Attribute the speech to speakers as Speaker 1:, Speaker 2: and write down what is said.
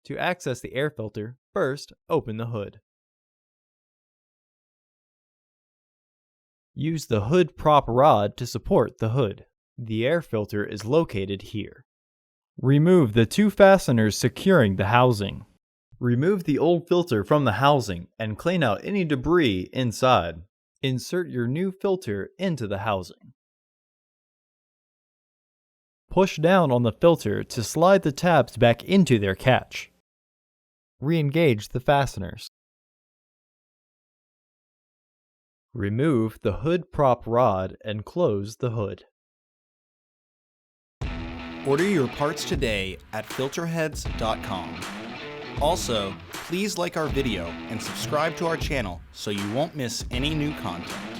Speaker 1: To access the air filter, first open the hood. Use the hood prop rod to support the hood. The air filter is located here. Remove the two fasteners securing the housing. Remove the old filter from the housing and clean out any debris inside. Insert your new filter into the housing. Push down on the filter to slide the tabs back into their catch. Re-engage the fasteners. Remove the hood prop rod and close the hood.
Speaker 2: Order your parts today at filterheads.com. Also, please like our video and subscribe to our channel so you won't miss any new content.